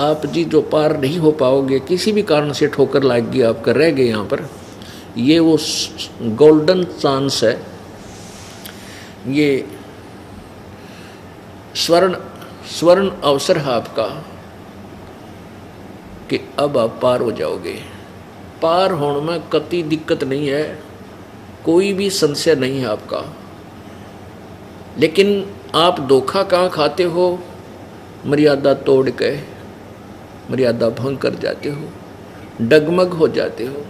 आप जी जो पार नहीं हो पाओगे, किसी भी कारण से ठोकर लग गई, आपका रह गए यहाँ पर, ये वो गोल्डन चांस है, ये स्वर्ण स्वर्ण अवसर है आपका कि अब आप पार हो जाओगे। पार होने में कतई दिक्कत नहीं है, कोई भी संशय नहीं है आपका। लेकिन आप धोखा कहाँ खाते हो? मर्यादा तोड़ के मर्यादा भंग कर जाते हो, डगमग हो जाते हो।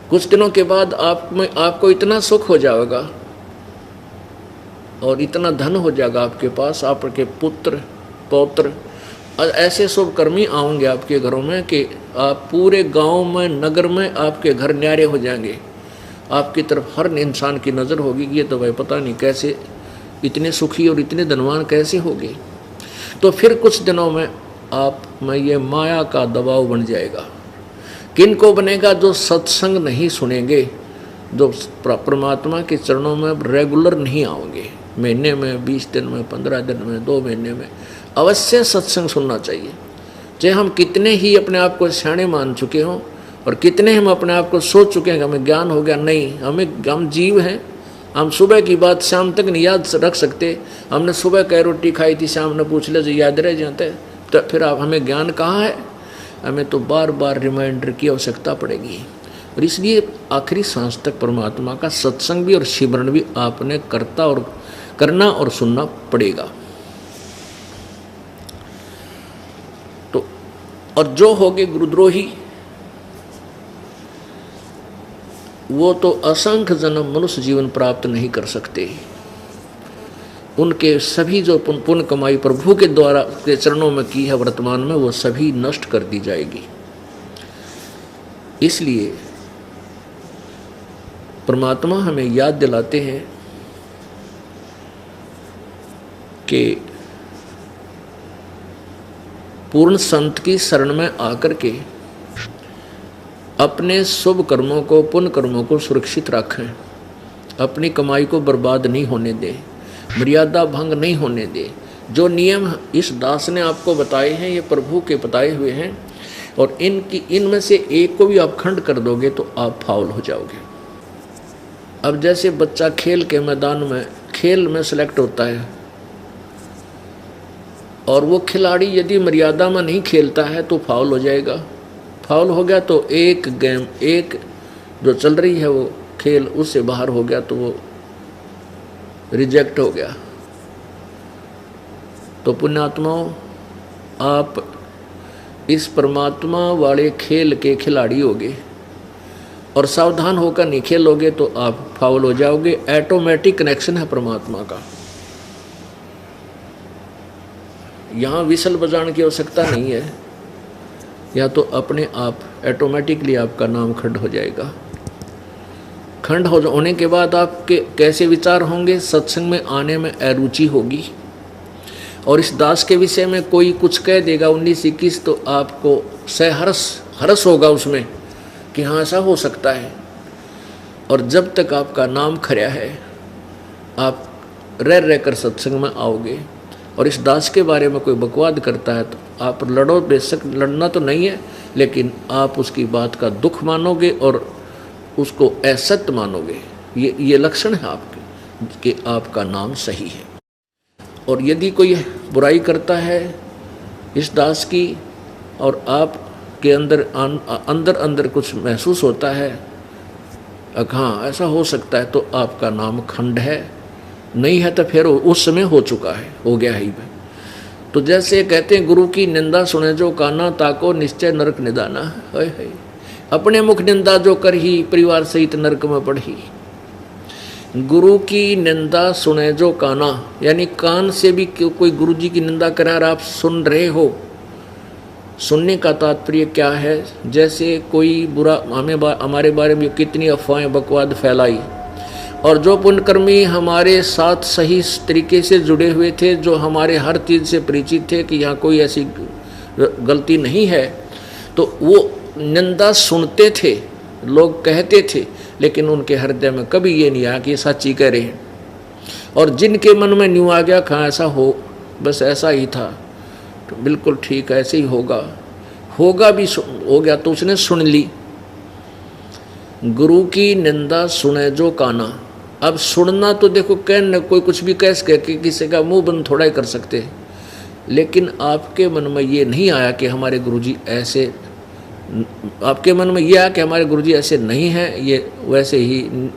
कुछ दिनों के बाद आपको इतना सुख हो जाएगा और इतना धन हो जाएगा आपके पास, आपके पुत्र पौत्र और ऐसे शुभ कर्मी आएंगे आपके घरों में कि आप पूरे गांव में, नगर में आपके घर न्यारे हो जाएंगे। आपकी तरफ हर इंसान की नज़र होगी कि ये तो भाई पता नहीं कैसे इतने सुखी और इतने धनवान कैसे हो गए। तो फिर कुछ दिनों में आप में ये माया का दबाव बन जाएगा। किन को बनेगा? जो सत्संग नहीं सुनेंगे, जो परमात्मा के चरणों में रेगुलर नहीं आओगे, महीने में, 20 दिन में, 15 दिन में, 2 महीने में अवश्य सत्संग सुनना चाहिए। चाहे हम कितने ही अपने आप को सियाणे मान चुके हों और कितने हम अपने आप को सोच चुके हैं कि हमें ज्ञान हो गया, नहीं, हम जीव हैं। हम सुबह की बात शाम तक नहीं याद रख सकते। हमने सुबह क्या रोटी खाई थी, शाम ने पूछ ले जो याद रह जाते, तो फिर आप हमें ज्ञान कहाँ है? हमें तो बार बार रिमाइंडर की आवश्यकता पड़ेगी। और इसलिए आखिरी सांस तक परमात्मा का सत्संग भी और सिमरन भी आपने करना और सुनना पड़ेगा। तो और जो होगे गुरुद्रोही, वो तो असंख्य जन्म मनुष्य जीवन प्राप्त नहीं कर सकते। उनके सभी जो पुण्य कमाई प्रभु के द्वारा के चरणों में की है वर्तमान में, वो सभी नष्ट कर दी जाएगी। इसलिए परमात्मा हमें याद दिलाते हैं कि पूर्ण संत की शरण में आकर के अपने शुभ कर्मों को, पुण्य कर्मों को सुरक्षित रखें, अपनी कमाई को बर्बाद नहीं होने दें, मर्यादा भंग नहीं होने दें। जो नियम इस दास ने आपको बताए हैं, ये प्रभु के बताए हुए हैं, और इनमें से एक को भी आप खंड कर दोगे तो आप फाउल हो जाओगे। अब जैसे बच्चा खेल के मैदान में, खेल में सेलेक्ट होता है और वो खिलाड़ी यदि मर्यादा में नहीं खेलता है तो फाउल हो जाएगा। फाउल हो गया तो एक गेम, एक जो चल रही है वो खेल, उससे बाहर हो गया तो वो रिजेक्ट हो गया। तो पुण्यात्माओं, आप इस परमात्मा वाले खेल के खिलाड़ी होगे और सावधान होकर नहीं खेलोगे तो आप फाउल हो जाओगे। ऑटोमेटिक कनेक्शन है परमात्मा का, यहाँ विसल बजाने की आवश्यकता नहीं है, या तो अपने आप ऑटोमेटिकली आपका नाम खंड हो जाएगा। खंड होने के बाद आपके कैसे विचार होंगे? सत्संग में आने में अरुचि होगी, और इस दास के विषय में कोई कुछ कह देगा 19-21 तो आपको हरस होगा उसमें कि हाँ ऐसा हो सकता है। और जब तक आपका नाम खरा है, आप रह कर सत्संग में आओगे। और इस दास के बारे में कोई बकवाद करता है तो आप लड़ो, बेशक लड़ना तो नहीं है, लेकिन आप उसकी बात का दुख मानोगे और उसको असत्य मानोगे। ये लक्षण है आपके कि आपका नाम सही है। और यदि कोई बुराई करता है इस दास की और आपके अंदर कुछ महसूस होता है, हाँ ऐसा हो सकता है, तो आपका नाम खंड है। नहीं है तो फिर उस समय हो चुका है, हो गया ही भाई। तो जैसे कहते हैं, गुरु की निंदा सुने जो काना, ताको निश्चय नरक निदाना। है अपने मुख निंदा जो कर ही, परिवार सहित नरक में पढ़ी। गुरु की निंदा सुने जो काना, यानी कान से भी कोई गुरु जी की निंदा करे और आप सुन रहे हो। सुनने का तात्पर्य क्या है? जैसे कोई बुरा हमारे बारे में कितनी अफवाहें बकवाद फैलाई, और जो पुण्यकर्मी हमारे साथ सही तरीके से जुड़े हुए थे, जो हमारे हर चीज़ से परिचित थे कि यहाँ कोई ऐसी गलती नहीं है, तो वो निंदा सुनते थे, लोग कहते थे, लेकिन उनके हृदय में कभी ये नहीं आया कि ये सच्ची कह रहे हैं। और जिनके मन में न्यू आ गया, कहाँ ऐसा हो, बस ऐसा ही था, तो बिल्कुल ठीक है, ऐसे ही होगा, होगा भी, हो गया तो उसने सुन ली। गुरु की निंदा सुने जो काना। अब सुनना तो देखो, कहने कोई कुछ भी कह सके कि किसी का मुंह बंद थोड़ा ही कर सकते, लेकिन आपके मन में ये नहीं आया कि हमारे गुरुजी ऐसे, आपके मन में ये आया कि हमारे गुरुजी ऐसे नहीं हैं, ये वैसे ही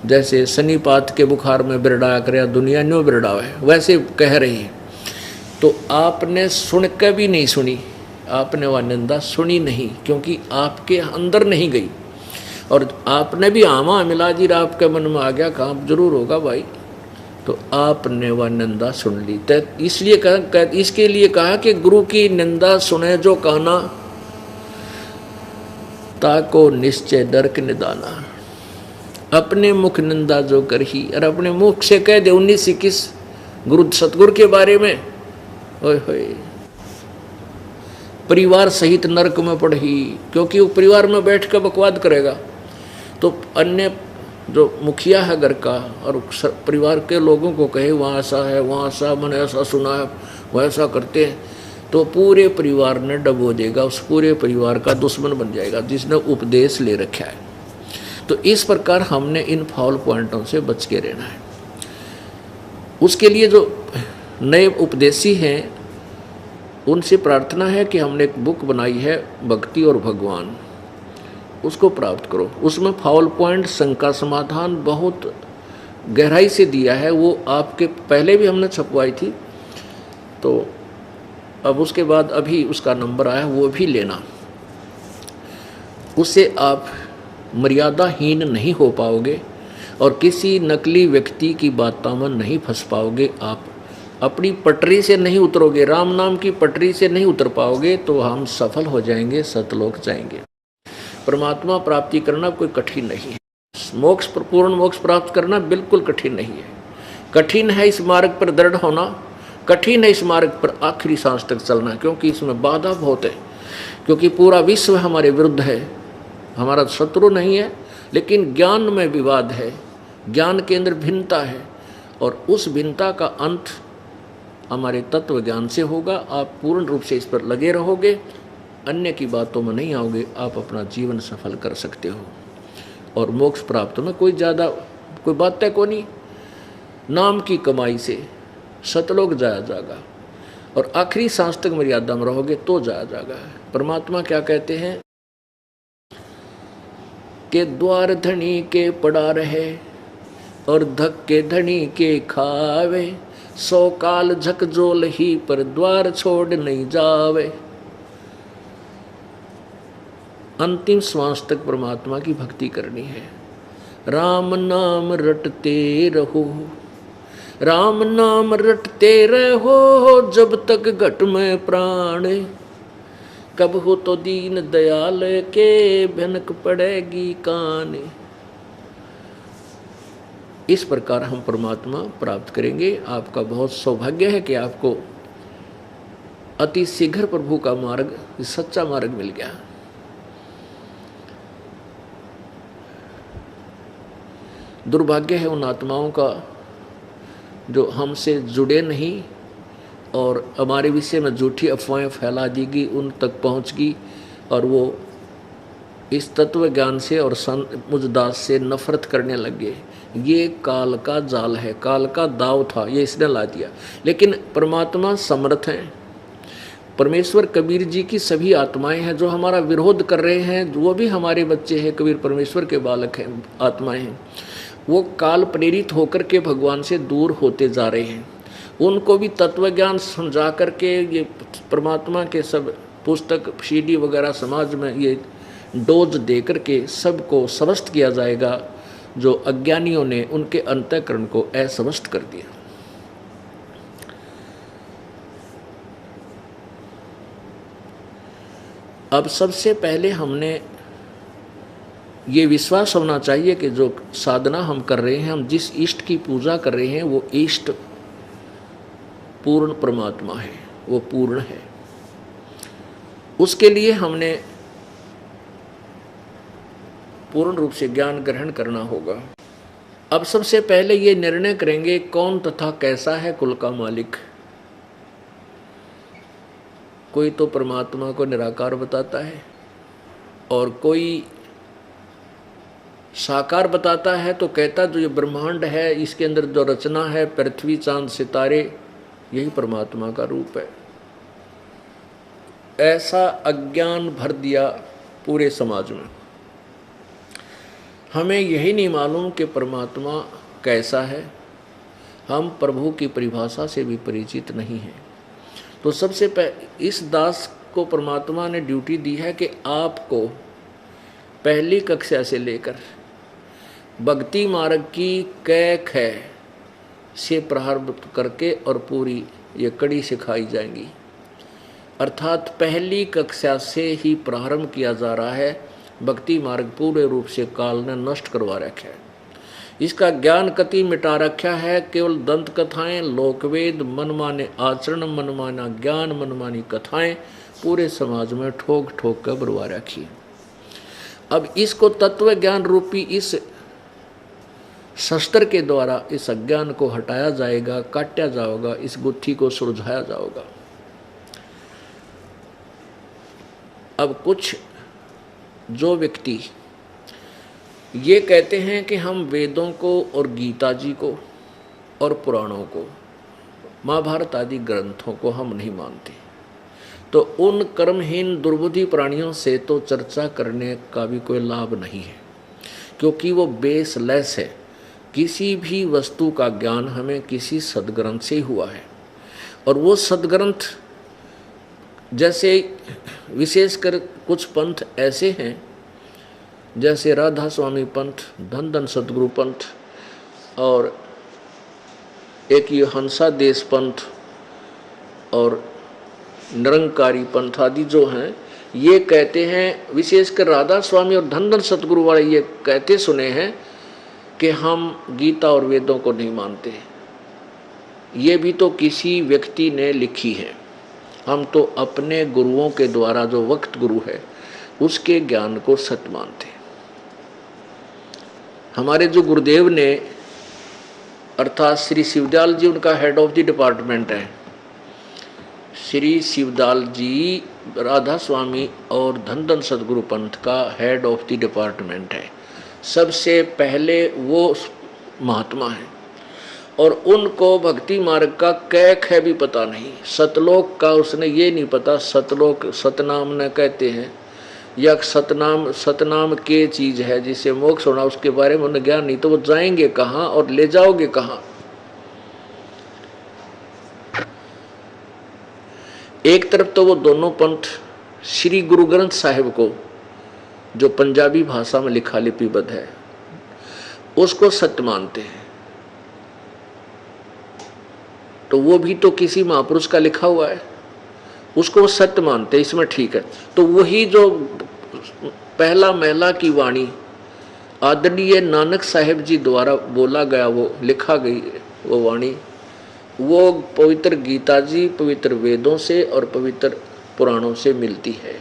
जैसे सनीपात के बुखार में बिरडाया करे दुनिया न्यों बिरडावे, वैसे कह रही है। तो आपने सुन के भी नहीं सुनी, आपने वह निंदा सुनी नहीं, क्योंकि आपके अंदर नहीं गई। और आपने भी आमा मिला जी, आपके मन में आ गया, काम जरूर होगा भाई, तो आपने वह निंदा सुन ली। तो इसलिए इसके लिए कहा कि गुरु की निंदा सुने जो काना, ताको निश्चय डर के निदाना। अपने मुख निंदा जो कर ही, और अपने मुख से कह दे 19-21 गुरु सतगुरु के बारे में, ओए होए, परिवार सहित नरक में पड़ी, क्योंकि वो परिवार में बैठ कर बकवाद करेगा तो अन्य जो मुखिया है घर का और परिवार के लोगों को कहे वहाँ ऐसा है, वहाँ ऐसा, मैंने ऐसा सुना है, वह ऐसा करते हैं, तो पूरे परिवार ने डबो देगा, उस पूरे परिवार का दुश्मन बन जाएगा जिसने उपदेश ले रखा है। तो इस प्रकार हमने इन फाउल पॉइंटों से बच के रहना है। उसके लिए जो नए उपदेशी हैं उनसे प्रार्थना है कि हमने एक बुक बनाई है भक्ति और भगवान, उसको प्राप्त करो। उसमें फाउल पॉइंट शंका समाधान बहुत गहराई से दिया है, वो आपके पहले भी हमने छपवाई थी, तो अब उसके बाद अभी उसका नंबर आया, वो भी लेना। उससे आप मर्यादाहीन नहीं हो पाओगे और किसी नकली व्यक्ति की बातों में नहीं फंस पाओगे। आप अपनी पटरी से नहीं उतरोगे, राम नाम की पटरी से नहीं उतर पाओगे, तो हम सफल हो जाएंगे, सतलोक जाएंगे। परमात्मा प्राप्ति करना कोई कठिन नहीं है, मोक्ष, पूर्ण मोक्ष प्राप्त करना बिल्कुल कठिन नहीं है। कठिन है इस मार्ग पर दृढ़ होना, कठिन है इस मार्ग पर आखिरी सांस तक चलना, क्योंकि इसमें बाधा बहुत है, क्योंकि पूरा विश्व हमारे विरुद्ध है, हमारा शत्रु नहीं है, लेकिन ज्ञान में विवाद है, ज्ञान के अंदर भिन्नता है, और उस भिन्नता का अंत हमारे तत्व ज्ञान से होगा। आप पूर्ण रूप से इस पर लगे रहोगे, अन्य की बातों में नहीं आओगे, आप अपना जीवन सफल कर सकते हो। और मोक्ष प्राप्त में कोई ज़्यादा कोई बात है को नहीं, नाम की कमाई से सतलोक जाया जाएगा, और आखिरी सांस तक मर्यादा में रहोगे तो जाया जाएगा। परमात्मा क्या कहते हैं कि द्वार धनी के पड़ा रहे और धक्के धनी के खावे, 100 काल झकझोल ही पर द्वार छोड़ नहीं जावे। अंतिम श्वास तक परमात्मा की भक्ति करनी है। राम नाम रटते रहो, राम नाम रटते रहो, जब तक घट में प्राण, कब हो तो दीन दयाल के भनक पड़ेगी कान। इस प्रकार हम परमात्मा प्राप्त करेंगे। आपका बहुत सौभाग्य है कि आपको अति शीघ्र प्रभु का मार्ग, सच्चा मार्ग मिल गया। दुर्भाग्य है उन आत्माओं का जो हमसे जुड़े नहीं और हमारे विषय में झूठी अफवाहें फैला दी गई, उन तक पहुंच गई, और वो इस तत्व ज्ञान से और मुझदास से नफरत करने लग गए। ये काल का जाल है, काल का दाव था, ये इसने ला दिया। लेकिन परमात्मा समर्थ हैं। परमेश्वर कबीर जी की सभी आत्माएं हैं जो हमारा विरोध कर रहे हैं, वो भी हमारे बच्चे हैं, कबीर परमेश्वर के बालक हैं, आत्माएं हैं। वो काल प्रेरित होकर के भगवान से दूर होते जा रहे हैं। उनको भी तत्व ज्ञान समझा करके ये परमात्मा के सब पुस्तक सीडी वगैरह समाज में ये डोज दे करके सबको समस्त किया जाएगा, जो अज्ञानियों ने उनके अंतःकरण को असमस्त कर दिया। अब सबसे पहले हमने ये विश्वास होना चाहिए कि जो साधना हम कर रहे हैं, हम जिस इष्ट की पूजा कर रहे हैं, वो इष्ट पूर्ण परमात्मा है, वो पूर्ण है। उसके लिए हमने पूर्ण रूप से ज्ञान ग्रहण करना होगा। अब सबसे पहले ये निर्णय करेंगे कौन तथा कैसा है कुल का मालिक। कोई तो परमात्मा को निराकार बताता है और कोई साकार बताता है, तो कहता जो ये ब्रह्मांड है इसके अंदर जो रचना है, पृथ्वी चांद सितारे, यही परमात्मा का रूप है। ऐसा अज्ञान भर दिया पूरे समाज में। हमें यही नहीं मालूम कि परमात्मा कैसा है, हम प्रभु की परिभाषा से भी परिचित नहीं हैं। तो सबसे पहले इस दास को परमात्मा ने ड्यूटी दी है कि आपको पहली कक्षा से लेकर भक्ति मार्ग की कै ख से प्रारंभ करके और पूरी ये कड़ी सिखाई जाएंगी। अर्थात पहली कक्षा से ही प्रारंभ किया जा रहा है। भक्ति मार्ग पूरे रूप से काल ने नष्ट करवा रखा है, इसका ज्ञान कति मिटा रखा है। केवल दंत कथाएं, लोकवेद, मनमाने आचरण, मनमाना ज्ञान, मनमानी कथाएं पूरे समाज में ठोक ठोक कर बरवा रखी। अब इसको तत्व ज्ञान रूपी इस शस्त्र के द्वारा इस अज्ञान को हटाया जाएगा, काटा जाएगा, इस गुत्थी को सुलझाया जाएगा। अब कुछ जो व्यक्ति ये कहते हैं कि हम वेदों को और गीता जी को और पुराणों को, महाभारत आदि ग्रंथों को हम नहीं मानते, तो उन कर्महीन दुर्बुद्धि प्राणियों से तो चर्चा करने का भी कोई लाभ नहीं है, क्योंकि वो बेसलेस है। किसी भी वस्तु का ज्ञान हमें किसी सदग्रंथ से हुआ है, और वो सदग्रंथ जैसे विशेषकर कुछ पंथ ऐसे हैं, जैसे राधा स्वामी पंथ, धन धन सदगुरु पंथ, और एक ये हंसा देश पंथ और निरंकारी पंथ आदि जो हैं, ये कहते हैं, विशेषकर राधा स्वामी और धन धन सदगुरु वाले ये कहते सुने हैं कि हम गीता और वेदों को नहीं मानते। ये भी तो किसी व्यक्ति ने लिखी है, हम तो अपने गुरुओं के द्वारा, जो वक्त गुरु है उसके ज्ञान को सत्य मानते हैं। हमारे जो गुरुदेव ने, अर्थात श्री शिवदयाल जी, उनका हेड ऑफ द डिपार्टमेंट है। श्री शिवदयाल जी राधा स्वामी और धन धन सदगुरु पंथ का हेड ऑफ द डिपार्टमेंट है। सबसे पहले वो महात्मा है, और उनको भक्ति मार्ग का कैक है भी पता नहीं, सतलोक का उसने ये नहीं पता। सतलोक सतनाम न कहते हैं, या सतनाम के चीज है जिसे मोक्ष होना, उसके बारे में उन्हें ज्ञान नहीं। तो वो जाएंगे कहाँ और ले जाओगे कहाँ? एक तरफ तो वो दोनों पंथ श्री गुरु ग्रंथ साहिब को, जो पंजाबी भाषा में लिखा लिपिबद्ध है, उसको सत्य मानते हैं। तो वो भी तो किसी महापुरुष का लिखा हुआ है, उसको वो सत्य मानते हैं, इसमें ठीक है। तो वही जो पहला महला की वाणी आदरणीय नानक साहिब जी द्वारा बोला गया, वो लिखा गई वो वाणी, वो पवित्र गीता जी, पवित्र वेदों से और पवित्र पुराणों से मिलती है।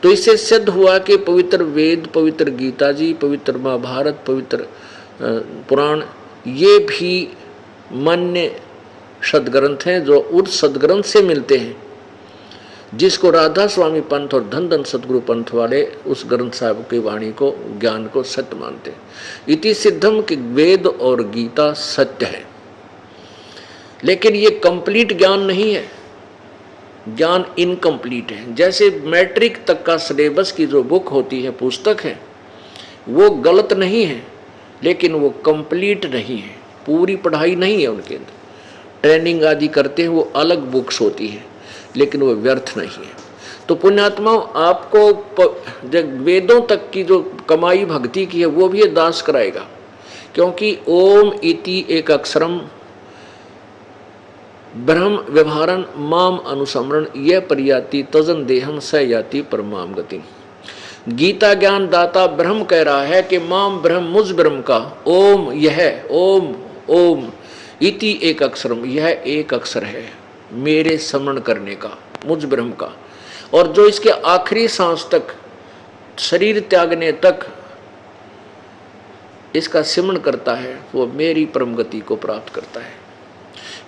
तो इससे सिद्ध हुआ कि पवित्र वेद, पवित्र गीता जी, पवित्र महाभारत, पवित्र पुराण, ये भी मान्य सदग्रंथ हैं, जो उस सदग्रंथ से मिलते हैं जिसको राधा स्वामी पंथ और धन धन सदगुरु पंथ वाले उस ग्रंथ साहब की वाणी को, ज्ञान को सत्य मानते हैं। इति सिद्धम कि वेद और गीता सत्य है, लेकिन ये कंप्लीट ज्ञान नहीं है, ज्ञान इनकम्प्लीट है। जैसे मैट्रिक तक का सिलेबस की जो बुक होती है, पुस्तक है, वो गलत नहीं है, लेकिन वो कंप्लीट नहीं है, पूरी पढ़ाई नहीं है उनके अंदर। ट्रेनिंग आदि करते हैं, वो अलग बुक्स होती है, लेकिन वो व्यर्थ नहीं है। तो पुण्यात्मा, आपको वेदों तक की जो कमाई भक्ति की है वो भी ये दास कराएगा, क्योंकि ओम इति एक अक्षरम ब्रह्म व्यवहारन माम अनुसमरण यह परियाति तजन देहम स याति परमाम गति। गीता ज्ञान दाता ब्रह्म कह रहा है कि माम ब्रह्म, मुझ ब्रह्म का, ओम यह, ओम ओम इति एक अक्षरम, यह एक अक्षर है मेरे स्मरण करने का, मुझ ब्रह्म का। और जो इसके आखिरी सांस तक, शरीर त्यागने तक इसका सिमरण करता है, वो मेरी परम गति को प्राप्त करता है।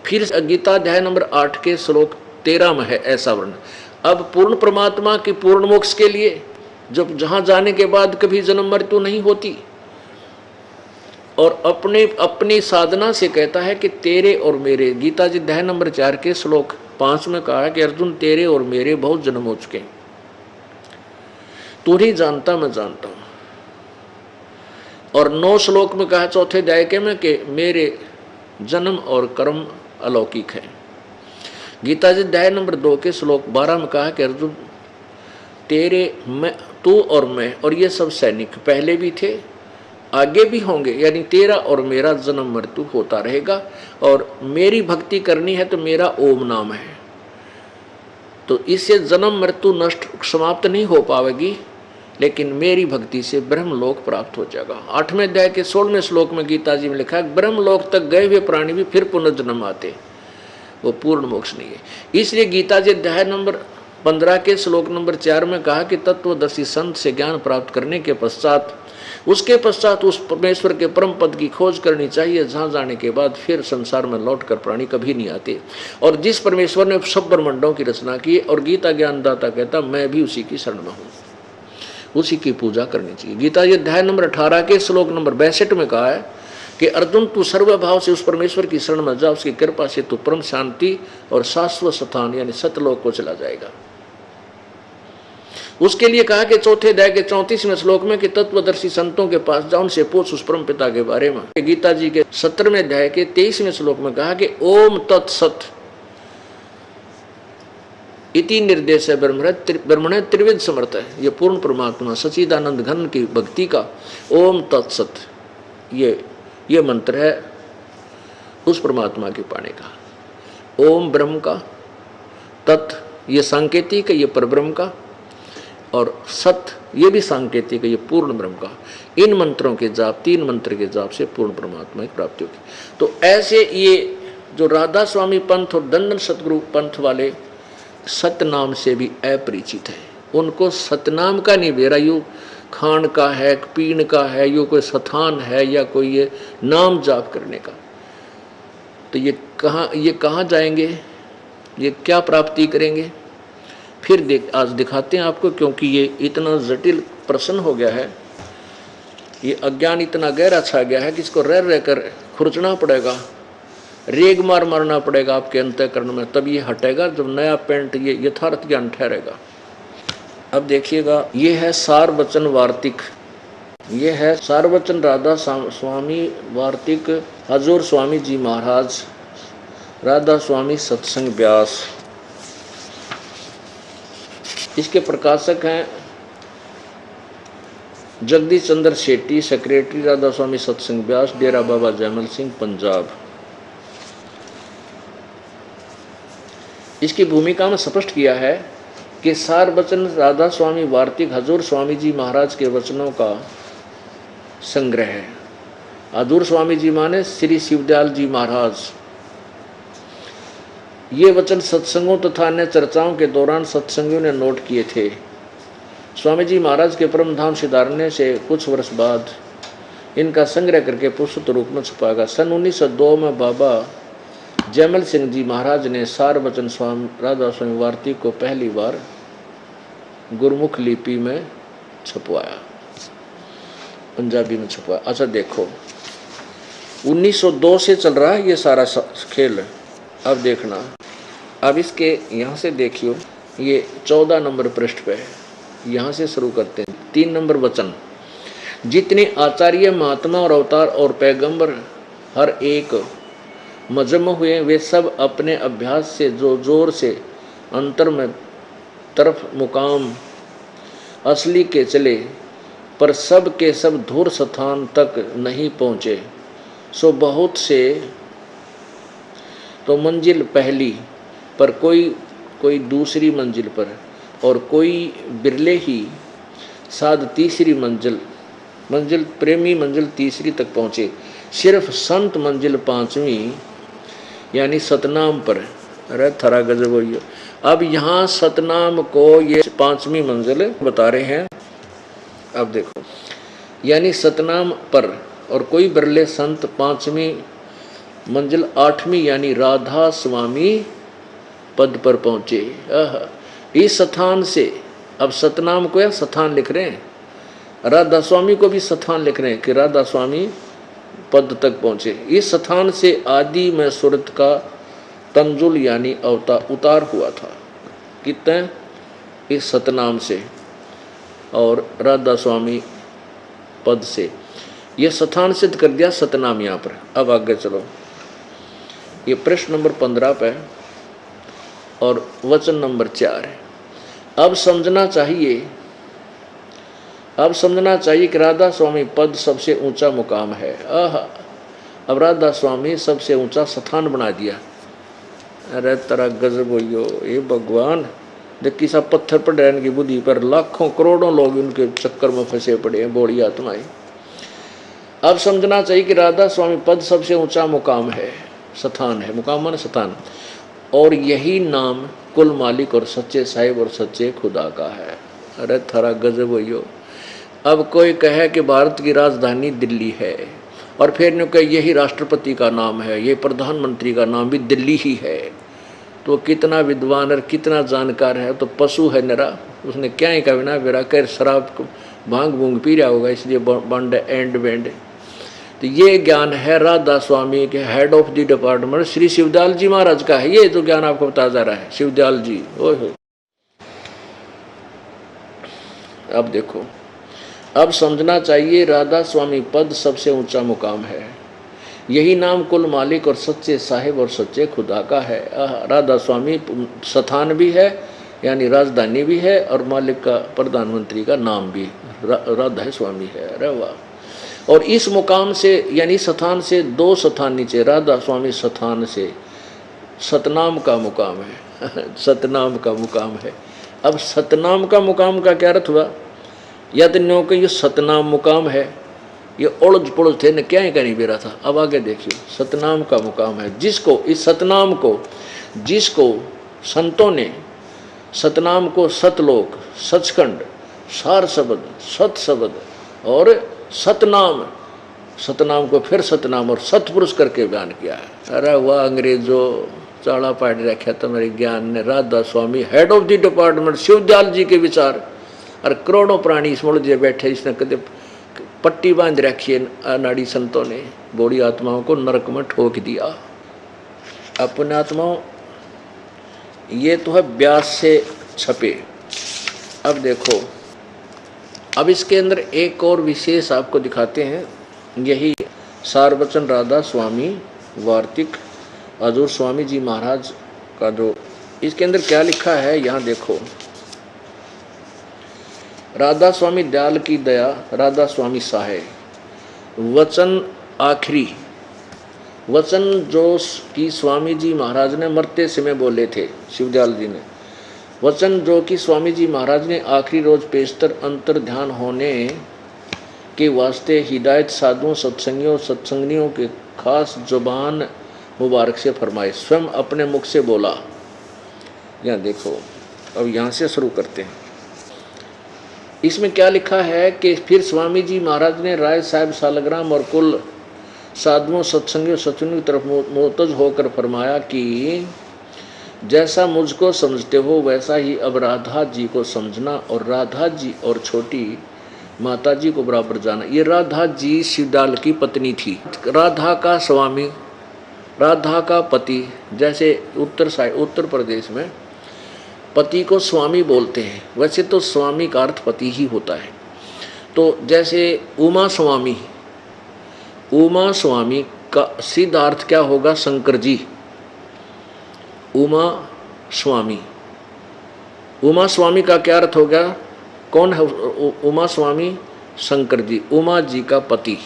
फिर गीता अध्याय नंबर 8 के श्लोक तेरा में है ऐसा वर्ण। अब पूर्ण परमात्मा की पूर्ण मोक्ष के लिए जब जहां जाने के बाद कभी जन्म मृत्यु नहीं होती, और अपनी साधना से कहता है कि तेरे और मेरे, गीता जी अध्याय नंबर 4 के श्लोक 5 में कहा है कि अर्जुन तेरे और मेरे बहुत जन्म हो चुके, तू नहीं जानता मैं जानता हूं। और 9 श्लोक में कहा चौथे अध्याय के में कि मेरे जन्म और कर्म अलौकिक है। गीता जी अध्याय नंबर 2 के श्लोक 12 में कहा कि अर्जुन तेरे, मैं, तू और मैं और ये सब सैनिक पहले भी थे आगे भी होंगे, यानी तेरा और मेरा जन्म मृत्यु होता रहेगा। और मेरी भक्ति करनी है तो मेरा ओम नाम है, तो इससे जन्म मृत्यु नष्ट समाप्त नहीं हो पाएगी, लेकिन मेरी भक्ति से ब्रह्मलोक प्राप्त हो जाएगा। 8वें अध्याय के 16वें श्लोक में गीता जी में लिखा है ब्रह्मलोक तक गए हुए प्राणी भी फिर पुनर्जन्म आते, वो पूर्ण मोक्ष नहीं है। इसलिए गीता जी अध्याय नंबर 15 के श्लोक नंबर 4 में कहा कि तत्वदर्शी संत से ज्ञान प्राप्त करने के पश्चात उसके पश्चात उस परमेश्वर के परम पद की खोज करनी चाहिए, जहां जाने के बाद फिर संसार में लौटकर प्राणी कभी नहीं आते। और जिस परमेश्वर ने सब ब्रह्मांडों की रचना की, और गीता ज्ञानदाता कहता मैं भी उसी की शरण में हूँ, उसी की पूजा करनी चाहिए। गीता जी अध्याय नंबर 18 के श्लोक नंबर 62 में कहा है कि अर्जुन तू सर्वभाव से उस परमेश्वर की शरण में जा, उसकी कृपा से तू परम शांति और शाश्वत स्थान यानी सतलोक को चला जाएगा। उसके लिए कहा कि चौथे अध्याय के 34वें श्लोक में कि तत्वदर्शी संतों के पास जाओ, उनसे पूछ उस परम पिता के बारे में। गीता जी के 17वें अध्याय के 23वें श्लोक में कहा कि ओम तत्सत इति निर्देश है ब्रह्मण त्रिविध समर्थ है, ये पूर्ण परमात्मा सच्चिदानंद घन की भक्ति का ओम तत्सत ये मंत्र है उस परमात्मा के पाने का। ओम ब्रह्म का, तत् ये सांकेतिक है, ये परब्रह्म का, और सत ये भी सांकेतिक है, ये पूर्ण ब्रह्म का। इन मंत्रों के जाप, 3 मंत्र के जाप से पूर्ण परमात्मा की प्राप्ति होगी। तो ऐसे ये जो राधा स्वामी पंथ और दंडन सतगुरु पंथ वाले सतनाम से भी अपरिचित है, उनको सतनाम का नहीं बेरा, यू खान का है, पीण का है, यू कोई स्थान है या कोई ये नाम जाप करने का, तो ये कहाँ जाएंगे, ये क्या प्राप्ति करेंगे? फिर आज दिखाते हैं आपको, क्योंकि ये इतना जटिल प्रश्न हो गया है, ये अज्ञान इतना गहरा छा गया है कि इसको रह रहकर खुरचना पड़ेगा, रेग मारना पड़ेगा आपके अंतःकरण में, तब ये हटेगा, जब नया पेंट ये यथार्थ ज्ञान ठहरेगा। अब देखिएगा, ये है सार वचन वार्तिक, ये है सार वचन राधा स्वामी वार्तिक हजूर स्वामी जी महाराज, राधा स्वामी सत्संग व्यास। इसके प्रकाशक हैं जगदीश चंद्र शेट्टी, सेक्रेटरी राधा स्वामी सत्संग व्यास, डेरा बाबा जयमल सिंह, पंजाब। इसकी भूमिका में स्पष्ट किया है कि सार वचन राधा स्वामी वार्तिक हजूर स्वामी जी महाराज के वचनों का संग्रह है। हजूर स्वामी जी माने श्री शिवदयाल जी महाराज। ये वचन सत्संगों तथा अन्य चर्चाओं के दौरान सत्संगियों ने नोट किए थे। स्वामी जी महाराज के परम धाम सिधारने से कुछ वर्ष बाद इनका संग्रह करके पुस्तक रूप में छुपा गया। सन 1902 में बाबा जयमल सिंह जी महाराज ने सार वचन स्वामी राधा स्वामी वार्तिक को पहली बार गुरमुख लिपि में छपवाया, पंजाबी में छपवाया। अच्छा देखो, 1902 से चल रहा है ये सारा खेल। अब देखना, अब इसके यहाँ से देखियो, ये 14 नंबर पृष्ठ पे है, यहाँ से शुरू करते हैं। 3 नंबर वचन, जितने आचार्य महात्मा और अवतार और पैगंबर हर एक मजम हुए, वे सब अपने अभ्यास से जो जोर से अंतर में तरफ मुकाम असली के चले, पर सब के सब धूर स्थान तक नहीं पहुँचे। सो बहुत से तो मंजिल पहली पर कोई दूसरी मंजिल पर, और कोई बिरले ही साध तीसरी मंजिल प्रेमी मंजिल तीसरी तक पहुँचे। सिर्फ संत मंजिल 5वीं यानी सतनाम पर। अरे थरा गजब हुई। अब यहाँ सतनाम को ये 5वीं मंजिल बता रहे हैं। अब देखो, यानी सतनाम पर, और कोई बिरले संत 5वीं मंजिल 8वीं यानी राधा स्वामी पद पर पहुँचे। इस स्थान से, अब सतनाम को या स्थान लिख रहे हैं, राधा स्वामी को भी स्थान लिख रहे हैं कि राधा स्वामी पद तक पहुँचे। इस स्थान से आदि में सूरत का तंजुल यानी उतार हुआ था। कितने? इस सतनाम से और राधा स्वामी पद से, यह स्थान सिद्ध कर दिया सतनाम यहाँ पर। अब आगे चलो, ये प्रश्न नंबर 15 पे और वचन नंबर 4 है। अब समझना चाहिए कि राधा स्वामी पद सबसे ऊंचा मुकाम है। अब राधा स्वामी सबसे ऊंचा स्थान बना दिया। अरे तेरा गजब होइयो, ये भगवान देखी सा पत्थर पर डैन की बुद्धि पर लाखों करोड़ों लोग उनके चक्कर में फंसे पड़े हैं, बड़ी आत्माएं। अब समझना चाहिए कि राधा स्वामी पद सबसे ऊंचा मुकाम है, स्थान है। मुकाम माने स्थान, और यही नाम कुल मालिक और सच्चे साहिब और सच्चे खुदा का है। अरे थारा गजब होइयो। अब कोई कहे कि भारत की राजधानी दिल्ली है और फिर ने कहे यही राष्ट्रपति का नाम है, ये प्रधानमंत्री का नाम भी दिल्ली ही है, तो कितना विद्वान और कितना जानकार है, तो पशु है नरा। उसने क्या ही कहा ना बेरा कर शराब भांग भूंग पी रहा होगा, इसलिए बंड एंड बेंड। तो ये ज्ञान है राधा स्वामी के head of the department Shri Shivdayal ji Maharaj का है। ये जो ज्ञान आपको बताया जा रहा है, शिवदयाल जी। ओहो, अब देखो, अब समझना चाहिए राधा स्वामी पद सबसे ऊंचा मुकाम है, यही नाम कुल मालिक और सच्चे साहिब और सच्चे खुदा का है। राधा स्वामी स्थान भी है यानी राजधानी भी है, और मालिक का प्रधानमंत्री का नाम भी राधा स्वामी है। अरे वाह। और इस मुकाम से यानी स्थान से 2 स्थान नीचे राधा स्वामी स्थान से सतनाम का मुकाम है। सतनाम का मुकाम है। अब सतनाम का मुकाम का क्या अर्थ हुआ? या तो न्यों कि ये सतनाम मुकाम है, ये उलझ पुलझ थे न क्या ही कहीं बेरा था। अब आगे देखिए, सतनाम का मुकाम है जिसको, इस सतनाम को जिसको संतों ने सतनाम को सतलोक, सचखंड, सार शब्द, सत शब्द और सतनाम, सतनाम को फिर सतनाम और सतपुरुष करके बयान किया है। अरे वाह अंग्रेजों, चाड़ा पाट रखा तुम्हारे ज्ञान ने। Radha Swami head of the department Shivdayal ji के विचार, और करोड़ों प्राणी इस मुझे बैठे, इसने कदे पट्टी बांध रखी है अनाड़ी संतों ने, बूढ़ी आत्माओं को नरक में ठोक दिया। अपने आत्माओं, ये तो है व्यास से छपे। अब देखो, अब इसके अंदर एक और विशेष आपको दिखाते हैं, यही सारवचन राधा स्वामी वार्तिक हजूर स्वामी जी महाराज का जो इसके अंदर क्या लिखा है, यहाँ देखो। राधा स्वामी दयाल की दया, राधा स्वामी सहाय। वचन आखिरी वचन जो कि स्वामी जी महाराज ने मरते समय बोले थे, शिवदयाल जी ने, वचन जो कि स्वामी जी महाराज ने आखिरी रोज पेशतर अंतर ध्यान होने के वास्ते हिदायत साधुओं सत्संगियों के खास जुबान मुबारक से फरमाए, स्वयं अपने मुख से बोला। यहाँ देखो, अब यहाँ से शुरू करते हैं। इसमें क्या लिखा है कि फिर स्वामी जी महाराज ने राय साहब सालग्राम और कुल साधुओं सत्संगियों सत्संगियों की तरफ मोतज होकर फरमाया कि जैसा मुझको समझते हो वैसा ही अब राधा जी को समझना, और राधा जी और छोटी माता जी को बराबर जाना। ये राधा जी शिवदयाल की पत्नी थी। राधा का स्वामी, राधा का पति, जैसे उत्तर प्रदेश में पति को स्वामी बोलते हैं, वैसे तो स्वामी का अर्थ पति ही होता है। तो जैसे उमा स्वामी का सीधा अर्थ क्या होगा? शंकर जी। उमा स्वामी का क्या अर्थ हो गया? कौन है उमा स्वामी? शंकर जी, उमा जी का पति।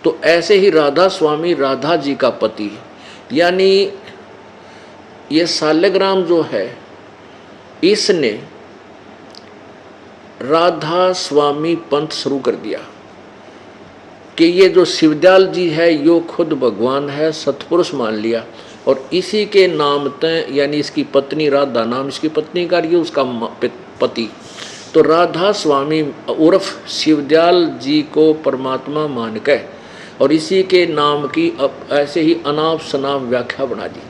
तो ऐसे ही राधा स्वामी राधा जी का पति, यानी ये सालग्राम जो है, इसने राधा स्वामी पंथ शुरू कर दिया कि ये जो शिवदयाल जी है यो खुद भगवान है, सतपुरुष मान लिया, और इसी के नाम तय, यानी इसकी पत्नी राधा नाम इसकी पत्नी का, ये उसका पति। तो राधा स्वामी उर्फ शिवदयाल जी को परमात्मा मान के और इसी के नाम की अब ऐसे ही अनाप शनाप व्याख्या बना दी।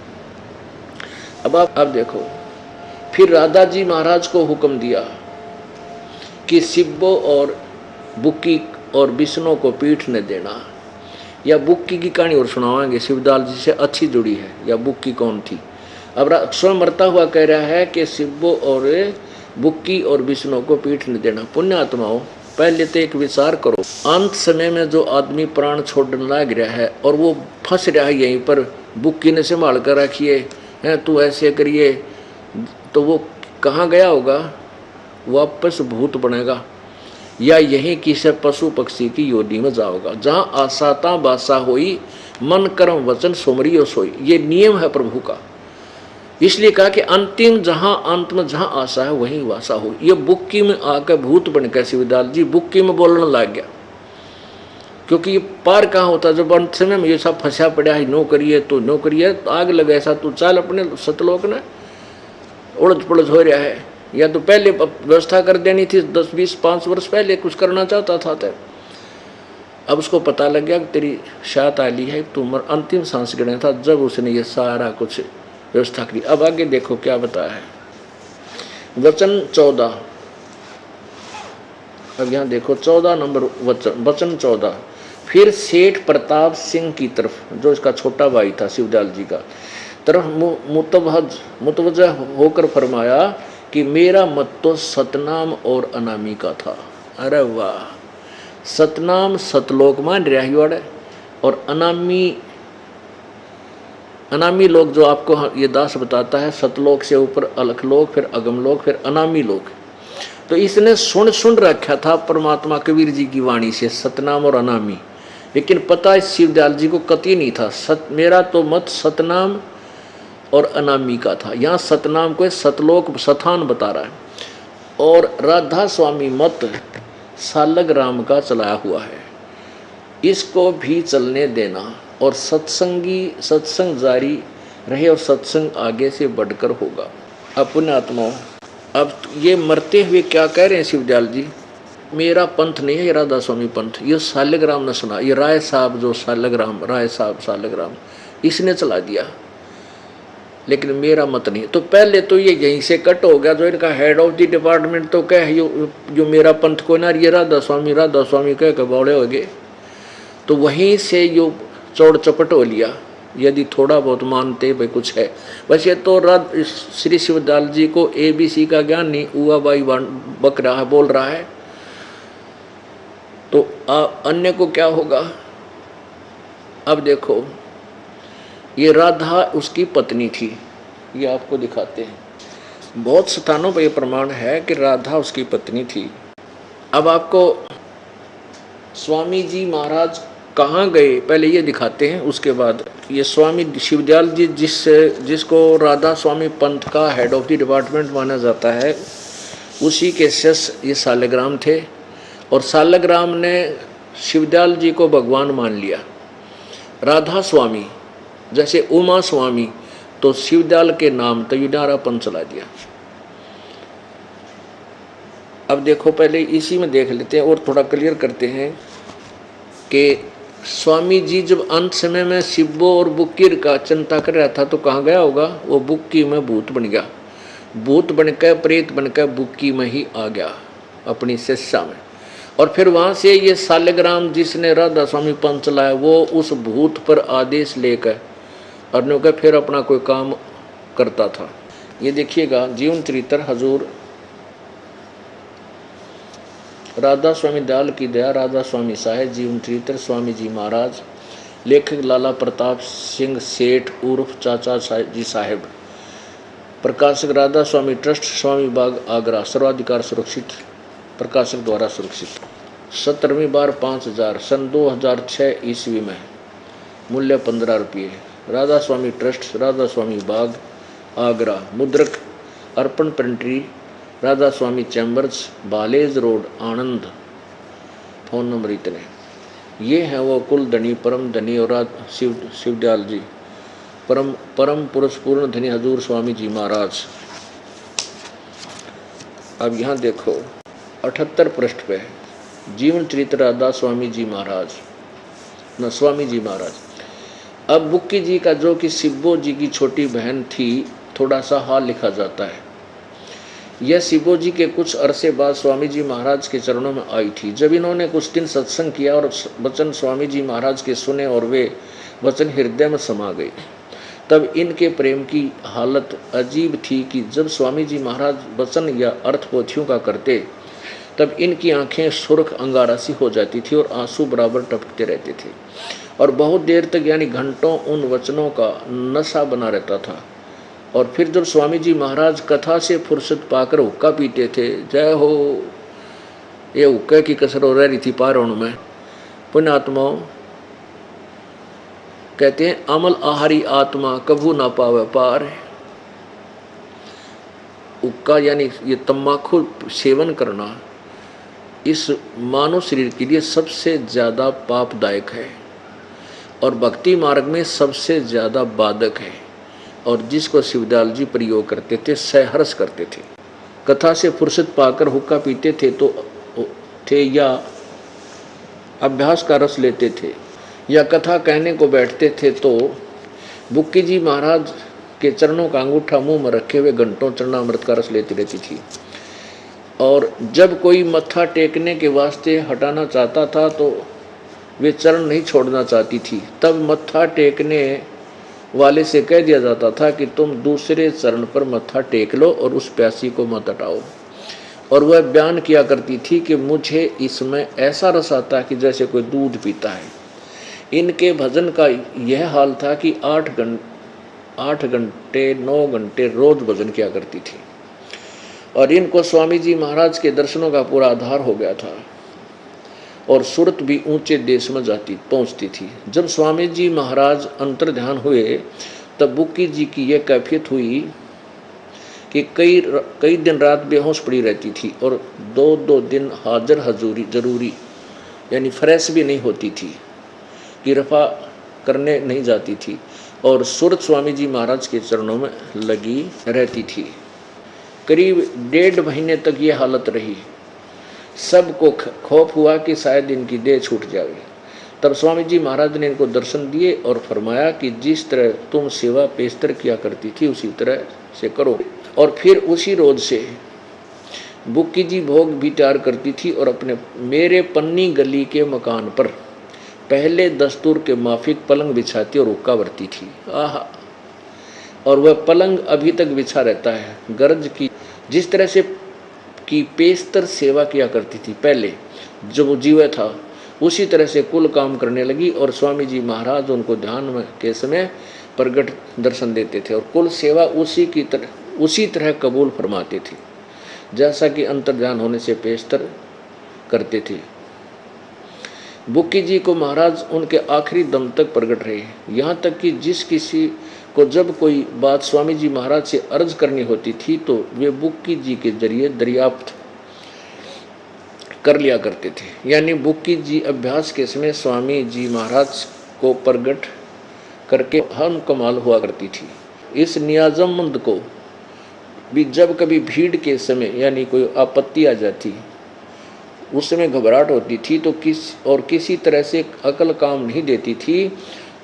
अब देखो, फिर राधा जी महाराज को हुक्म दिया कि शिब्बो और बुक्की और विष्णु को पीठ न देना। या बुक्की की कहानी और सुनावाएंगे, शिवदाल जी से अच्छी जुड़ी है। या बुक्की कौन थी? अब स्वयं मरता हुआ कह रहा है कि शिब्बो और बुक्की और विष्णु को पीठ न देना। पुण्यात्माओं, पहले तो एक विचार करो, अंत समय में जो आदमी प्राण छोड़ने लग रहा है और वो फंस रहा है यहीं पर, बुक्की ने संभाल कर रखिए हैं, तू ऐसे करिए, तो वो कहाँ गया होगा? वापस भूत बनेगा या यहीं किसी पशु पक्षी की योनि में जाओगा। जहाँ आसाता बासा होई, मन कर्म वचन सुमरियो सोई। ये नियम है प्रभु का। इसलिए कहा कि अंतिम जहां अंत में जहां आशा है वहीं वासा हो। ये बुक्की में आकर भूत बन के शिवदाल जी बुक्की में बोलने लग गया, क्योंकि ये पार कहाँ होता? जब अंत समय में ये सब फंसा पड़ा है, नो करिए तो नो करिए, तो आग लगे ऐसा तू चाल अपने सतलोक ने, उड़द पुड़द हो रहा है। या तो पहले व्यवस्था कर देनी थी, 10-20-5 वर्ष पहले कुछ करना चाहता था तो अब उसको पता लग गया कि तेरी शात आली है, तू अंतिम सांस गिरना था, जब उसने ये सारा कुछ व्यवस्था करी। अब आगे देखो क्या बताया है, वचन 14। अब यहाँ देखो 14 नंबर वचन 14। फिर सेठ प्रताप सिंह की तरफ, जो इसका छोटा भाई था शिवदयाल जी का, तरफ मुतवज्जह होकर फरमाया कि मेरा मत तो सतनाम और अनामी का था। अरे वाह, सतनाम सतलोक मान रहा है, और अनामी लोग जो आपको ये दास बताता है, सतलोक से ऊपर अलखलोक, फिर अगमलोक, फिर अनामी लोक। तो इसने सुन रखा था परमात्मा कबीर जी की वाणी से सतनाम और अनामी, लेकिन पता इस शिवदयाल जी को कतई नहीं था। मेरा तो मत सतनाम और अनामी का था। यहाँ सतनाम को सतलोक सथान बता रहा है, और राधा स्वामी मत सालग राम का चलाया हुआ है, इसको भी चलने देना। और सत्संग जारी रहे और सत्संग आगे से बढ़कर होगा। अपने आत्माओं, अब ये मरते हुए क्या कह रहे हैं शिवदयाल जी? मेरा पंथ नहीं है ये राधा स्वामी पंथ, ये सालग राम ने सुना, ये राय साहब जो राय सालग राम इसने चला दिया, लेकिन मेरा मत नहीं। तो पहले तो ये यहीं से कट हो गया, जो इनका हेड ऑफ द डिपार्टमेंट तो कह जो मेरा पंथ को ना, ये राधा स्वामी कह के बौड़े हो गए। तो वहीं से यो चौड़ चपट हो लिया, यदि थोड़ा बहुत मानते भाई कुछ है। वैसे तो श्री शिवदयाल जी को ABC का ज्ञान नहीं, उआ बाई बक रहा है, बोल रहा है, तो अन्य को क्या होगा? अब देखो, ये राधा उसकी पत्नी थी, ये आपको दिखाते हैं। बहुत स्थानों पर यह प्रमाण है कि राधा उसकी पत्नी थी। अब आपको स्वामी जी महाराज कहाँ गए पहले ये दिखाते हैं, उसके बाद ये स्वामी शिवदयाल जी जिसको राधा स्वामी पंथ का हेड ऑफ द डिपार्टमेंट माना जाता है, उसी के शिष्य ये सालग्राम थे। और सालग्राम ने शिवदयाल जी को भगवान मान लिया। राधा स्वामी जैसे उमा स्वामी, तो शिवदयाल के नाम तो युनारापन चला दिया। अब देखो, पहले इसी में देख लेते हैं और थोड़ा क्लियर करते हैं कि स्वामी जी जब अंत समय में शिब्बो और बुक्की का चिंता कर रहा था तो कहाँ गया होगा? वो बुक्की में भूत बन गया, भूत बनकर प्रेत बनकर बुक्की में ही आ गया अपनी शिष्या में। और फिर वहाँ से ये सालग्राम जिसने राधा स्वामी पंथ चलाया, वो उस भूत पर आदेश लेकर और का फिर अपना कोई काम करता था। ये देखिएगा जीवन चरित्र हजूर राधा स्वामी दयाल की दया, राधा स्वामी साहेब, जीवन चरित्र स्वामी जी महाराज, लेखक लाला प्रताप सिंह सेठ उर्फ चाचा जी साहेब, प्रकाशक राधा स्वामी ट्रस्ट, स्वामी बाग आगरा, सर्वाधिकार सुरक्षित, प्रकाशक द्वारा सुरक्षित। 17वीं बार 5000, सन 2006 ईस्वी में, मूल्य 15 रुपये। राधा स्वामी ट्रस्ट, राधा स्वामी बाग आगरा, मुद्रक अर्पण प्रिंटरी, राधा स्वामी चैम्बर्स, बालेज रोड, आनंद। फोन नंबर इतने। ये हैं वो कुल धनी, परम धनी और शिवदयाल जी, परम पुरुष पूर्ण धनी हजूर स्वामी जी महाराज। अब यहाँ देखो 78 पृष्ठ पे जीवन चरित्र राधा स्वामी जी महाराज, न स्वामी जी महाराज। अब बुक्की जी का जो कि शिब्बो जी की छोटी बहन थी, थोड़ा सा हाल लिखा जाता है। यह शिवो जी के कुछ अरसे बाद स्वामी जी महाराज के चरणों में आई थी। जब इन्होंने कुछ दिन सत्संग किया और वचन स्वामी जी महाराज के सुने और वे वचन हृदय में समा गए, तब इनके प्रेम की हालत अजीब थी कि जब स्वामी जी महाराज वचन या अर्थ पोथियों का करते तब इनकी आंखें सुर्ख अंगारा सी हो जाती थी और आंसू बराबर टपकते रहते थे और बहुत देर तक यानी घंटों उन वचनों का नशा बना रहता था। और फिर जब स्वामी जी महाराज कथा से फुर्सत पाकर हुक्का पीते थे, जय हो, ये हुक्के की कसर हो रही थी पारों में। पुण्यात्माओं कहते हैं अमल आहारी आत्मा कभू ना पावे पार। हुक्का यानी ये तम्बाकू सेवन करना इस मानव शरीर के लिए सबसे ज़्यादा पापदायक है और भक्ति मार्ग में सबसे ज़्यादा बाधक है, और जिसको शिवदयाल जी प्रयोग करते थे, सहर्ष करते थे। कथा से फुर्सत पाकर हुक्का पीते थे या अभ्यास का रस लेते थे या कथा कहने को बैठते थे तो बुक्की जी महाराज के चरणों का अंगूठा मुंह में रखे हुए घंटों चरणामृत का रस लेती रहती थी। और जब कोई मत्था टेकने के वास्ते हटाना चाहता था तो वे चरण नहीं छोड़ना चाहती थी। तब मत्था टेकने वाले से कह दिया जाता था कि तुम दूसरे चरण पर मत्था टेक लो और उस प्यासी को मत हटाओ। और वह बयान किया करती थी कि मुझे इसमें ऐसा रस आता कि जैसे कोई दूध पीता है। इनके भजन का यह हाल था कि 8 घंटे 9 घंटे रोज भजन किया करती थी और इनको स्वामी जी महाराज के दर्शनों का पूरा आधार हो गया था और सूरत भी ऊंचे देश में पहुंचती थी। जब स्वामी जी महाराज अंतर्ध्यान हुए तब बुक्की जी की यह कैफियत हुई कि कई दिन रात बेहोश पड़ी रहती थी और 2 दिन हाजिर हजूरी जरूरी यानी फ्रेश भी नहीं होती थी, कि रफा करने नहीं जाती थी और सूरत स्वामी जी महाराज के चरणों में लगी रहती थी। करीब 1.5 महीने तक ये हालत रही। सबको खौफ हुआ कि शायद इनकी देह छूट जाए। तब स्वामी जी महाराज ने इनको दर्शन दिए और फरमाया कि जिस तरह तुम सेवा पेशतर किया करती थी उसी तरह से करो। और फिर उसी रोज से बुक्की जी भोग भी तैयार करती थी और मेरे पन्नी गली के मकान पर पहले दस्तूर के माफिक पलंग बिछाती और हुक्का भरती थी। आहा, और वह पलंग अभी तक बिछा रहता है। गर्ज की जिस तरह से की पेशतर सेवा किया करती थी पहले जब वो जीवित था, उसी तरह से कुल काम करने लगी और स्वामी जी महाराज उनको ध्यान में के समय प्रगट दर्शन देते थे और कुल सेवा उसी तरह कबूल फरमाते थे जैसा कि अंतर्ध्यान होने से पेशतर करते थे। बुक्की जी को महाराज उनके आखिरी दम तक प्रकट रहे, यहाँ तक कि जिस किसी को जब कोई बात स्वामी जी महाराज से अर्ज करनी होती थी तो वे बुक्की जी के जरिए दरियाफ्त कर लिया करते थे। यानी बुक्की जी अभ्यास के समय स्वामी जी महाराज को प्रकट करके हम कमाल हुआ करती थी। इस नियाजमंद को भी जब कभी भीड़ के समय यानी कोई आपत्ति आ जाती, उस समय घबराहट होती थी तो किसी तरह से अकल काम नहीं देती थी,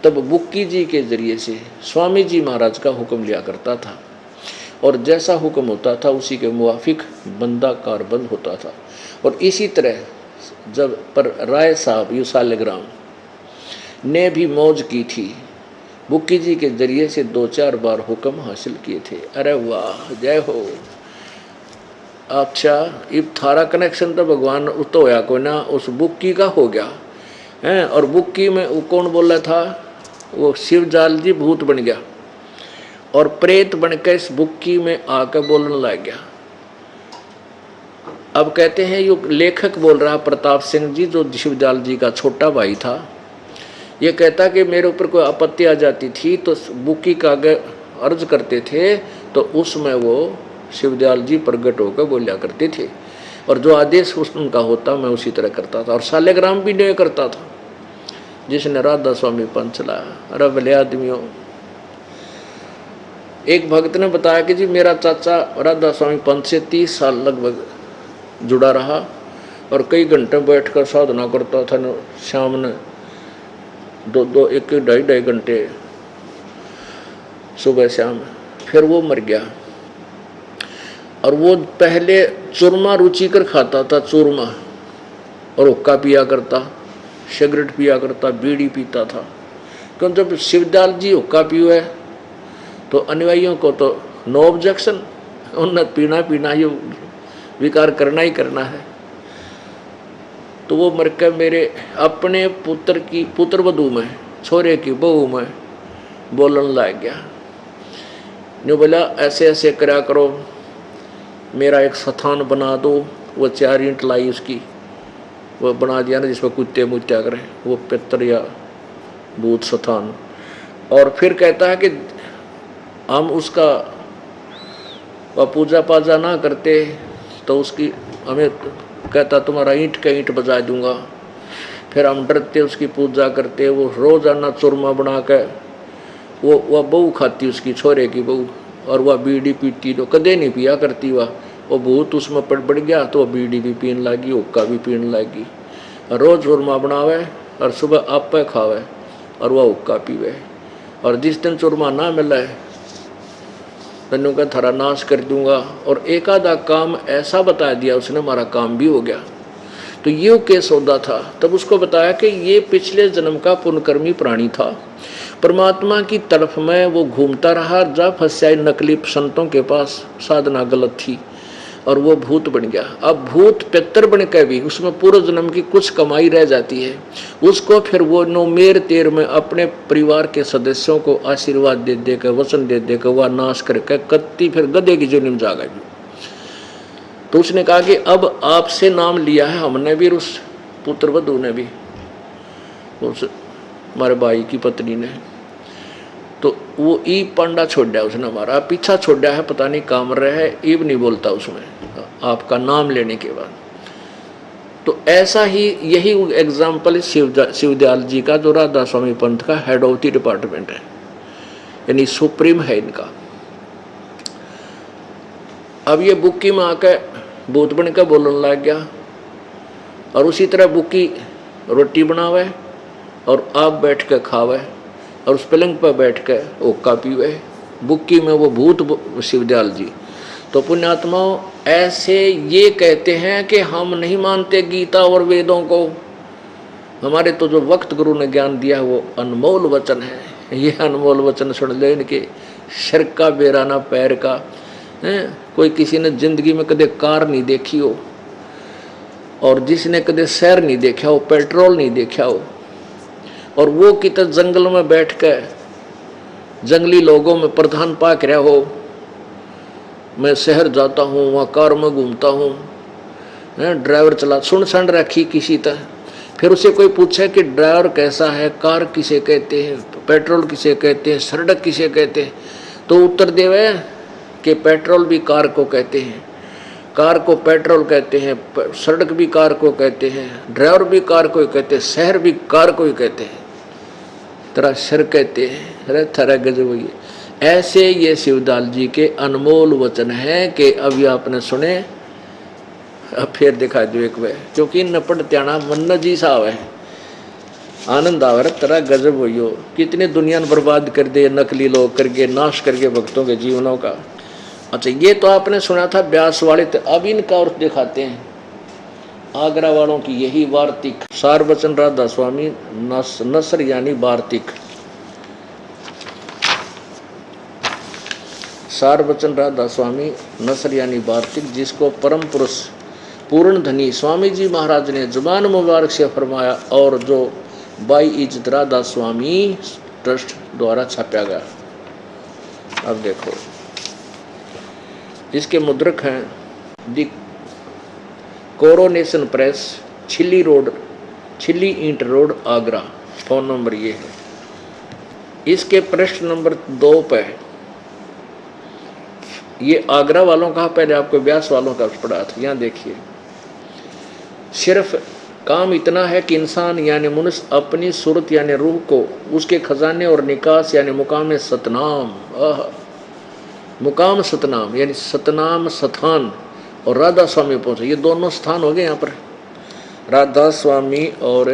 तब बुक्की जी के जरिए से स्वामी जी महाराज का हुक्म लिया करता था और जैसा हुक्म होता था उसी के मुवाफिक बंदा कारबंद होता था। और इसी तरह जब पर राय साहब यूसालेग्राम ने भी मौज की थी, बुक्की जी के जरिए से 2-4 बार हुक्म हासिल किए थे। अरे वाह, जय हो। अच्छा, इब थारा कनेक्शन तो भगवान तो होया कोई ना, उस बुक्की का हो गया है। और बुक्की में वो कौन बोल रहा था, वो शिवजाल जी भूत बन गया और प्रेत बन के इस बुक्की में आकर बोलने लग गया। अब कहते हैं ये लेखक बोल रहा प्रताप सिंह जी, जो शिवजाल जी का छोटा भाई था, ये कहता कि मेरे ऊपर कोई आपत्ति आ जाती थी तो बुक्की का आगे अर्ज करते थे तो उसमें वो शिवदयाल जी प्रगट होकर बोलिया करते थे और जो आदेश उनका होता मैं उसी तरह करता था। और सालेग्राम भी नहीं करता था जिसने राधा स्वामी पंथ चलाया। अरे भले आदमियों, एक भक्त ने बताया कि जी मेरा चाचा राधा स्वामी पंथ से 30 साल लगभग जुड़ा रहा और कई घंटे बैठकर साधना करता था। शाम ने 2-2, 1-1, 2.5 घंटे सुबह शाम, फिर वो मर गया। और वो पहले चूरमा रुचिकर खाता था, चूरमा, और हुक्का पिया करता, सिगरेट पिया करता, बीड़ी पीता था। क्योंकि जब शिवदयाल जी हुक्का पिए तो अनुयायियों को तो नो ऑब्जेक्शन, उन्हें पीना पीना ही, विकार करना ही करना है। तो वो मर के मेरे अपने पुत्र की पुत्रवधू में, छोरे की बहू में बोलने लग गया। जो बोला ऐसे ऐसे करा करो, मेरा एक स्थान बना दो। वो 4 ईंट लाई उसकी, वो बना दिया ना जिसमें कुत्ते मुत्या करें, वो पितर या भूत स्थान। और फिर कहता है कि हम उसका पूजा पाजा ना करते तो उसकी हमें कहता तुम्हारा ईंट का ईंट बजा दूंगा। फिर हम डरते उसकी पूजा करते। वो रोजाना चूरमा बना के वह बहू खाती, उसकी छोरे की बहू, और वह बीड़ी पीती। तो कदे नहीं पिया करती वह, वो भूत उसमें पड़ गया तो वह बीड़ी भी पीने लगी, हुक्का भी पीने लगी। रोज चूरमा बनावे और सुबह आप पे खावे और वह हुक्का पीवे। और जिस दिन चूरमा ना मिले मैंने कहा थारा नाश कर दूंगा। और एक आधा काम ऐसा बता दिया उसने, हमारा काम भी हो गया। तो ये केस सौदा था। तब उसको बताया कि ये पिछले जन्म का पुण्यकर्मी प्राणी था, परमात्मा की तरफ में वो घूमता रहा, जा फंसाई नकली संतों के पास, साधना गलत थी और वो भूत बन गया। अब भूत पितर बन के भी उसमें पूर्व जन्म की कुछ कमाई रह जाती है, उसको फिर वो नोमेर तेर में अपने परिवार के सदस्यों को आशीर्वाद दे दे के, वचन दे दे के वह नाश करके कत्ती फिर गधे की जुनिम जागा। तो उसने कहा कि अब आपसे नाम लिया है हमने भी, उस पुत्रवधू ने भी, उस हमारे भाई की पत्नी ने। तो वो ई पांडा छोड़ दिया उसने, हमारा पीछा छोड़ दिया है, पता नहीं काम रहे है, ईब नहीं बोलता उसमें आपका नाम लेने के बाद। तो ऐसा ही यही एग्जाम्पल शिवदयाल जी का, जो राधा स्वामी पंथ का हेड ऑफ द डिपार्टमेंट है, यानी सुप्रीम है इनका। अब ये बुक्की में आकर भूत बन कर बोलने लग गया। और उसी तरह बुक्की रोटी बनावे और आप बैठ कर खावे और उस पलंग पर बैठ कर हुक्का पीवे। बुक्की में वो भूत शिवदयाल जी। तो पुण्यात्माओं ऐसे ये कहते हैं कि हम नहीं मानते गीता और वेदों को, हमारे तो जो वक्त गुरु ने ज्ञान दिया है वो अनमोल वचन है। ये अनमोल वचन सुन ले, इनके सिर का बेराना पैर का है। कोई किसी ने जिंदगी में कदे कार नहीं देखी हो, और जिसने कदे शहर नहीं देखा हो, पेट्रोल नहीं देखा हो, और वो कितने जंगल में बैठ कर जंगली लोगों में प्रधान पाक रहा हो, मैं शहर जाता हूँ वहाँ कार में घूमता हूँ, ड्राइवर चला सुन सन रखी किसी तरह। फिर उसे कोई पूछे कि ड्राइवर कैसा है, कार किसे कहते हैं, पेट्रोल किसे कहते हैं, सड़क किसे कहते हैं, तो उत्तर देवे कि पेट्रोल भी कार को कहते हैं, कार को पेट्रोल कहते हैं, सड़क भी कार को कहते हैं, ड्राइवर भी कार को ही कहते हैं, शहर भी कार को ही कहते हैं, तेरा सिर कहते हैं। अरे थरा गजब हुई। ऐसे ये शिवदयाल जी के अनमोल वचन हैं कि अभी आपने सुने, अब फिर दिखा दो एक बार, क्योंकि नपट त्याना मन जी साहब है, आनंद आवर तेरा गजब हुई हो। कितने दुनिया ने बर्बाद कर दे नकली लोग करके, नाश करके भक्तों के जीवनों का। अच्छा ये तो आपने सुना था ब्यास वाले, तो अब इनका और दिखाते हैं आगरा वालों की यही वार्तिक। सारवचन राधा स्वामी नसर यानी वार्तिक, सारवचन राधा स्वामी नसर यानी वार्तिक, जिसको परम पुरुष पूर्ण धनी स्वामी जी महाराज ने जुबान मुबारक से फरमाया और जो बाई इज्जत राधा स्वामी ट्रस्ट द्वारा छापा गया। अब देखो इसके मुद्रक हैं दी कोरोनेशन प्रेस, छिल्ली रोड, छिल्ली ईंट रोड, आगरा। फोन नंबर ये है। इसके पृष्ठ नंबर 2 पे ये आगरा वालों का, पहले आपको व्यास वालों का पढ़ा था। यहाँ देखिए, सिर्फ काम इतना है कि इंसान यानी मनुष्य अपनी सूरत यानी रूह को उसके खजाने और निकास यानी मुकाम सतनाम, मुकाम सतनाम यानी सतनाम स्थान और राधा स्वामी पहुंचे। ये दोनों स्थान हो गए यहाँ पर, राधा स्वामी और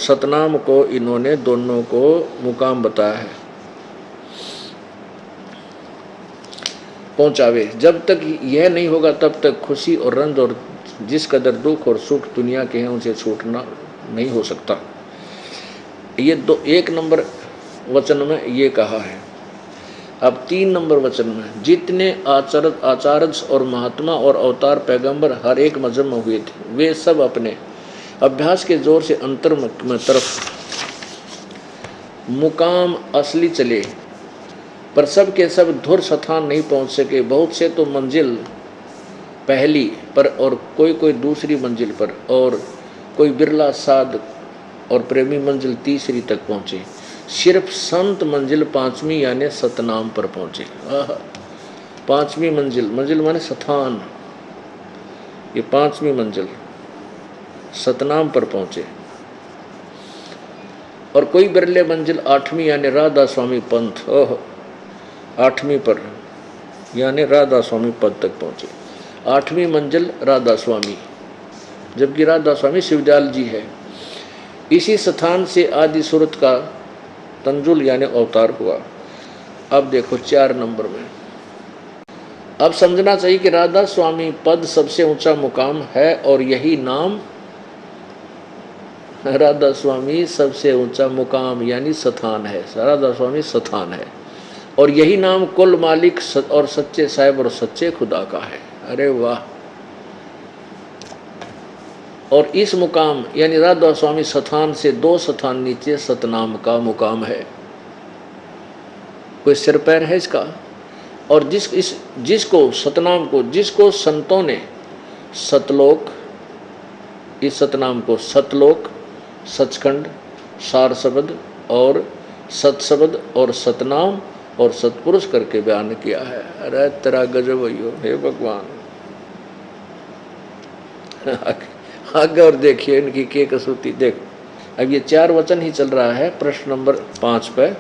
सतनाम को इन्होंने दोनों को मुकाम बताया है। पहुँचावे। जब तक यह नहीं होगा तब तक खुशी और रंज और जिस कदर दुख और सुख दुनिया के हैं उनसे छूटना नहीं हो सकता। ये 1 नंबर वचन में ये कहा है। अब 3 नंबर वचन में, जितने आचार्य और महात्मा और अवतार पैगंबर हर एक मजहब में हुए थे, वे सब अपने अभ्यास के जोर से अंतर में तरफ मुकाम असली चले, पर सब के सब धुर स्थान नहीं पहुंच सके। बहुत से तो मंजिल पहली पर और कोई दूसरी मंजिल पर, और कोई बिरला साध और प्रेमी मंजिल तीसरी तक पहुँचे। सिर्फ संत मंजिल 5वीं यानी सतनाम पर पहुँचे। 5वीं मंजिल माने स्थान, ये 5वीं मंजिल सतनाम पर पहुँचे। और कोई बिरले मंजिल 8वीं यानी राधा स्वामी पंथ, 8वीं पर यानी राधा स्वामी पद तक पहुँचे। 8वीं मंजिल राधा स्वामी, जबकि राधा स्वामी शिवदयाल जी है। इसी स्थान से आदि सूरत का तंजुल यानी अवतार हुआ। अब देखो 4 नंबर में, अब समझना चाहिए कि राधा स्वामी पद सबसे ऊंचा मुकाम है और यही नाम राधा स्वामी सबसे ऊंचा मुकाम यानी स्थान है। राधा स्वामी स्थान है और यही नाम कुल मालिक और सच्चे साहिब और सच्चे खुदा का है। अरे वाह! और इस मुकाम यानी राधा स्वामी स्थान से 2 स्थान नीचे सतनाम का मुकाम है। कोई सिर पैर है इसका। और जिसको सतनाम को, जिसको संतों ने सतलोक, इस सतनाम को सतलोक, सचखंड, सार शब्द और सतशब्द और सतनाम और सतपुरुष करके बयान किया है। अरे तेरा गजब हो, हे भगवान। आगे और देखिए इनकी के कसौटी देखो। अब ये 4 वचन ही चल रहा है प्रश्न नंबर 5 पे।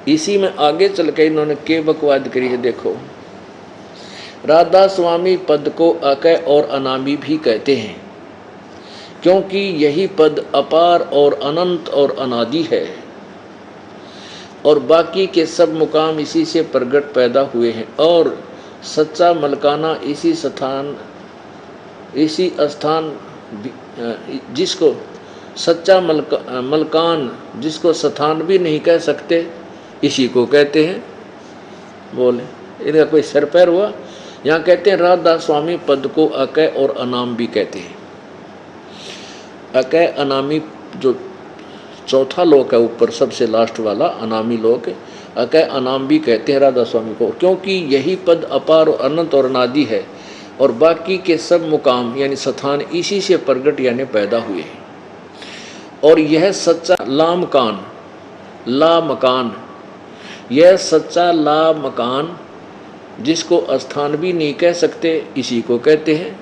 इसी में आगे चल के इन्होंने के बकवाद करी है। देखो, राधा स्वामी पद को अकय और अनामी भी कहते हैं, क्योंकि यही पद अपार और अनंत और अनादि है और बाकी के सब मुकाम इसी से प्रगट पैदा हुए हैं। और सच्चा मलकाना इसी स्थान जिसको सच्चा मलकान जिसको स्थान भी नहीं कह सकते, इसी को कहते हैं। बोले इनका कोई सर पैर हुआ। यहाँ कहते हैं राधा स्वामी पद को अकय और अनाम भी कहते हैं। अकय अनामी जो चौथा लोक है ऊपर सबसे लास्ट वाला अनामी लोक, अकय अनाम भी कहते हैं राधा स्वामी को, क्योंकि यही पद अपार और अनंत और अनादि है और बाकी के सब मुकाम यानी स्थान इसी से प्रगट यानी पैदा हुए हैं। और यह सच्चा लामकान, यह सच्चा लामकान जिसको स्थान भी नहीं कह सकते, इसी को कहते हैं।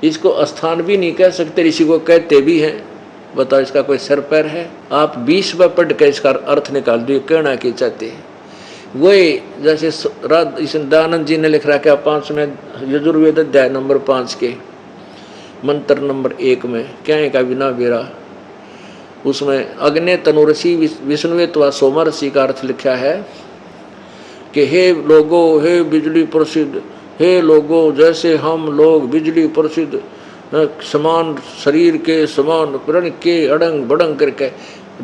इसको स्थान भी नहीं कह सकते, इसी को कहते भी हैं। बताओ इसका कोई सर पैर है? आप 20 बार पढ़ के इसका अर्थ निकाल दो, कहना क्या चाहते हैं। वही जैसे इस दयानंद जी ने लिख रखा है 5 में यजुर्वेद अध्याय नंबर 5 के मंत्र नंबर 1 में, क्या है का बिना बेरा, उसमें अग्नि तनुरसी विष्णुवे त्वा सोमा ऋषि का अर्थ लिखा है कि हे लोगो, हे बिजली प्रसिद्ध, हे लोगो, जैसे हम लोग बिजली प्रसिद्ध समान शरीर के समान प्रण के अड़ंग बड़ंग करके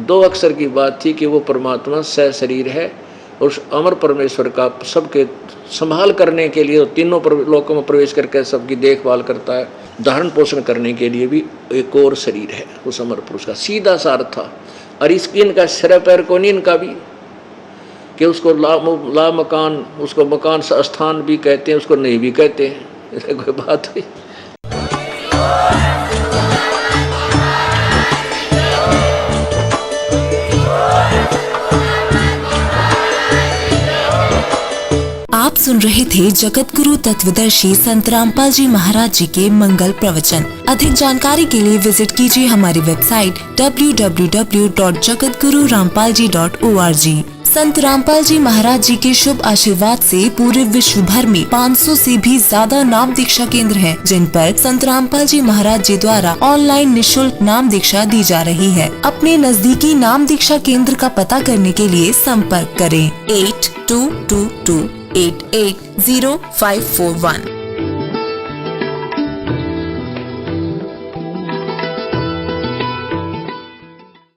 2 अक्षर की बात थी कि वो परमात्मा सह शरीर है और उस अमर परमेश्वर का सबके संभाल करने के लिए तीनों लोकों में प्रवेश करके सबकी देखभाल करता है, धारण पोषण करने के लिए भी एक और शरीर है उस अमर पुरुष का। सीधा सार था। और इसकी इनका सिर पैर को नहीं, इनका भी कि उसको ला मकान, उसको मकान स्थान भी कहते हैं, उसको नहीं भी कहते हैं। ऐसे कोई बात हुई? आप सुन रहे थे जगत गुरु तत्वदर्शी संत रामपाल जी महाराज जी के मंगल प्रवचन। अधिक जानकारी के लिए विजिट कीजिए हमारी वेबसाइट www.jagatgururampalji.org। संत रामपाल जी महाराज जी के शुभ आशीर्वाद से पूरे विश्व भर में 500 से भी ज्यादा नाम दीक्षा केंद्र हैं, जिन पर संत रामपाल जी महाराज जी द्वारा ऑनलाइन निशुल्क नाम दीक्षा दी जा रही है। अपने नजदीकी नाम दीक्षा केंद्र का पता करने के लिए संपर्क करें 8222880541।